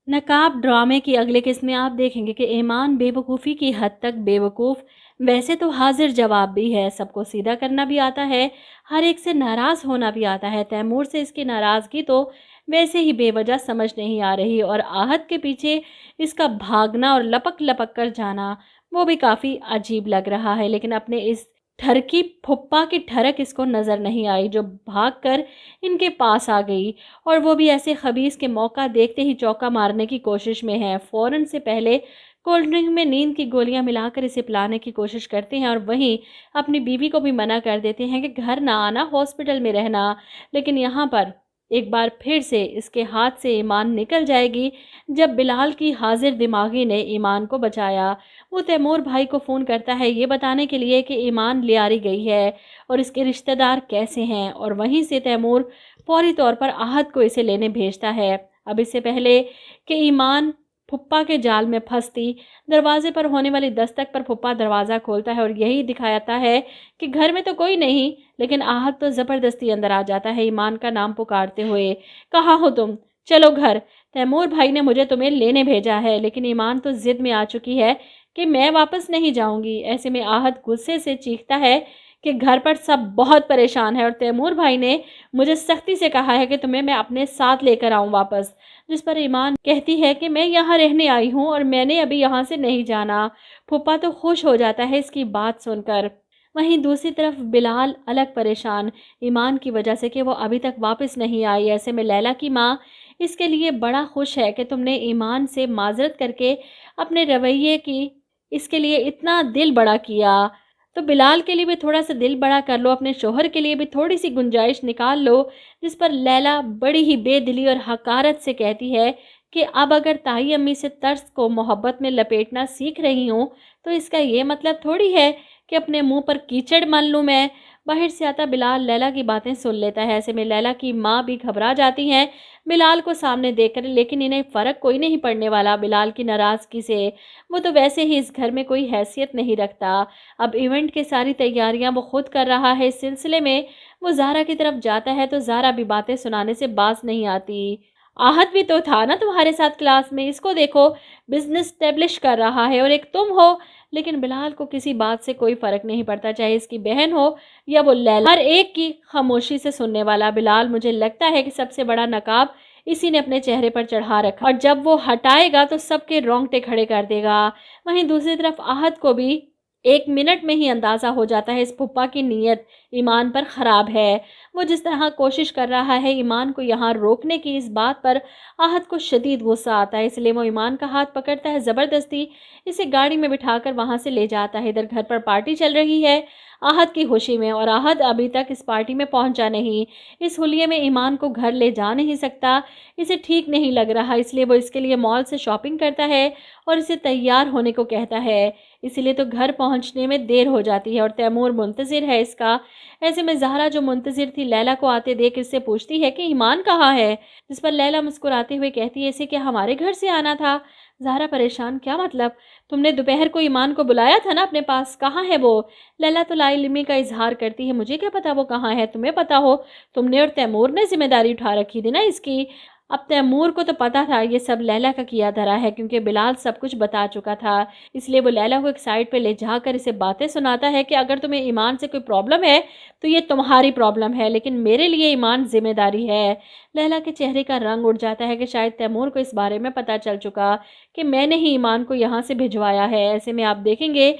नकाब ड्रामे की अगली किस्त में आप देखेंगे कि ईमान बेवकूफ़ी की हद तक बेवकूफ़, वैसे तो हाजिर जवाब भी है, सबको सीधा करना भी आता है, हर एक से नाराज़ होना भी आता है। तैमूर से इसकी नाराज़गी तो वैसे ही बेवजह समझ नहीं आ रही, और आहत के पीछे इसका भागना और लपक लपक कर जाना वो भी काफ़ी अजीब लग रहा है। लेकिन अपने इस ठरकी फुप्पा की ठरक इसको नज़र नहीं आई, जो भागकर इनके पास आ गई, और वो भी ऐसे खबीस के मौका देखते ही चौका मारने की कोशिश में है। फ़ौरन से पहले कोल्ड ड्रिंक में नींद की गोलियां मिलाकर इसे पिलाने की कोशिश करते हैं, और वहीं अपनी बीवी को भी मना कर देते हैं कि घर ना आना, हॉस्पिटल में रहना। लेकिन यहाँ पर एक बार फिर से इसके हाथ से ईमान निकल जाएगी, जब बिलाल की हाजिर दिमागी ने ईमान को बचाया। वो तैमूर भाई को फ़ोन करता है ये बताने के लिए कि ईमान लियारी गई है और इसके रिश्तेदार कैसे हैं, और वहीं से तैमूर फौरी तौर पर आहत को इसे लेने भेजता है। अब इससे पहले कि ईमान फुप्पा के जाल में फंसती, दरवाजे पर होने वाली दस्तक पर फुप्पा दरवाज़ा खोलता है और यही दिखाता है कि घर में तो कोई नहीं। लेकिन आहत तो ज़बरदस्ती अंदर आ जाता है ईमान का नाम पुकारते हुए। कहाँ हो तुम, चलो घर, तैमूर भाई ने मुझे तुम्हें लेने भेजा है। लेकिन ईमान तो ज़िद में आ चुकी है कि मैं वापस नहीं जाऊंगी। ऐसे में आहत गुस्से से चीखता है कि घर पर सब बहुत परेशान है और तैमूर भाई ने मुझे सख्ती से कहा है कि तुम्हें मैं अपने साथ लेकर आऊं वापस। जिस पर ईमान कहती है कि मैं यहाँ रहने आई हूँ और मैंने अभी यहाँ से नहीं जाना। फूफा तो खुश हो जाता है इसकी बात सुनकर। वहीं दूसरी तरफ बिलाल अलग परेशान ईमान की वजह से कि वो अभी तक वापस नहीं आई। ऐसे में लैला की माँ इसके लिए बड़ा खुश है कि तुमने ईमान से माजरत करके अपने रवैये की इसके लिए इतना दिल बड़ा किया, तो बिलाल के लिए भी थोड़ा सा दिल बड़ा कर लो, अपने शोहर के लिए भी थोड़ी सी गुंजाइश निकाल लो। जिस पर लैला बड़ी ही बेदिली और हकारत से कहती है कि अब अगर ताई अम्मी से तर्स को मोहब्बत में लपेटना सीख रही हूँ, तो इसका ये मतलब थोड़ी है कि अपने मुंह पर कीचड़ मल लूँ मैं। बाहर से आता बिलाल लैला की बातें सुन लेता है। ऐसे में लैला की माँ भी घबरा जाती हैं बिलाल को सामने देखकर, लेकिन इन्हें फ़र्क कोई नहीं पड़ने वाला बिलाल की नाराज़गी से। वो तो वैसे ही इस घर में कोई हैसियत नहीं रखता। अब इवेंट की सारी तैयारियां वो खुद कर रहा है। इस सिलसिले में वो ज़ारा की तरफ जाता है तो ज़ारा भी बातें सुनाने से बाज नहीं आती। आहत भी तो था ना तुम्हारे साथ क्लास में, इसको देखो बिजनेस स्टेब्लिश कर रहा है, और एक तुम हो। लेकिन बिलाल को किसी बात से कोई फ़र्क नहीं पड़ता, चाहे इसकी बहन हो या वो लैला, हर एक की खामोशी से सुनने वाला बिलाल मुझे लगता है कि सबसे बड़ा नकाब इसी ने अपने चेहरे पर चढ़ा रखा, और जब वो हटाएगा तो सबके रोंगटे खड़े कर देगा। वहीं दूसरी तरफ आहत को भी एक मिनट में ही अंदाज़ा हो जाता है इस फुप्पा की नीयत ईमान पर ख़राब है। वो जिस तरह कोशिश कर रहा है ईमान को यहाँ रोकने की, इस बात पर आहत को शदीद गुस्सा आता है। इसलिए वो ईमान का हाथ पकड़ता है, ज़बरदस्ती इसे गाड़ी में बिठाकर वहाँ से ले जाता है। इधर घर पर पार्टी चल रही है आहत की खुशी में, और आहत अभी तक इस पार्टी में पहुंचा नहीं। इस हुलिये में ईमान को घर ले जा नहीं सकता, इसे ठीक नहीं लग रहा, इसलिए वो इसके लिए मॉल से शॉपिंग करता है और इसे तैयार होने को कहता है। इसीलिए तो घर पहुंचने में देर हो जाती है और तैमूर मुंतज़िर है इसका। ऐसे में ज़हरा जो मुंतज़िर थी लैला को आते देख इससे पूछती है कि ईमान कहाँ है, जिस पर लैला मुस्कुराते हुए कहती है इसे क्या हमारे घर से आना था। ज़हरा परेशान, क्या मतलब, तुमने दोपहर को ईमान को बुलाया था ना अपने पास, कहाँ है वो। लैला तो लाइल्मी का इजहार करती है, मुझे क्या पता वो कहाँ है, तुम्हें पता हो, तुमने और तैमूर ने जिम्मेदारी उठा रखी थी ना इसकी। अब तैमूर को तो पता था ये सब लैला का किया धरा है, क्योंकि बिलाल सब कुछ बता चुका था। इसलिए वो लैला को एक साइड पे ले जाकर इसे बातें सुनाता है कि अगर तुम्हें ईमान से कोई प्रॉब्लम है तो ये तुम्हारी प्रॉब्लम है, लेकिन मेरे लिए ईमान जिम्मेदारी है। लैला के चेहरे का रंग उड़ जाता है कि शायद तैमूर को इस बारे में पता चल चुका कि मैंने ही ईमान को यहाँ से भिजवाया है। ऐसे में आप देखेंगे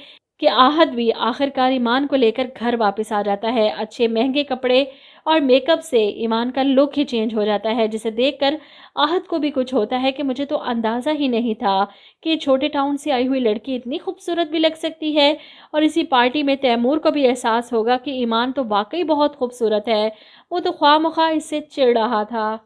कि आहत भी आखिरकार ईमान को लेकर घर वापस आ जाता है। अच्छे महंगे कपड़े और मेकअप से ईमान का लुक ही चेंज हो जाता है, जिसे देखकर आहत को भी कुछ होता है कि मुझे तो अंदाज़ा ही नहीं था कि छोटे टाउन से आई हुई लड़की इतनी खूबसूरत भी लग सकती है। और इसी पार्टी में तैमूर को भी एहसास होगा कि ईमान तो वाकई बहुत खूबसूरत है। वो तो ख्वामख्वाह इससे चिढ़ रहा था।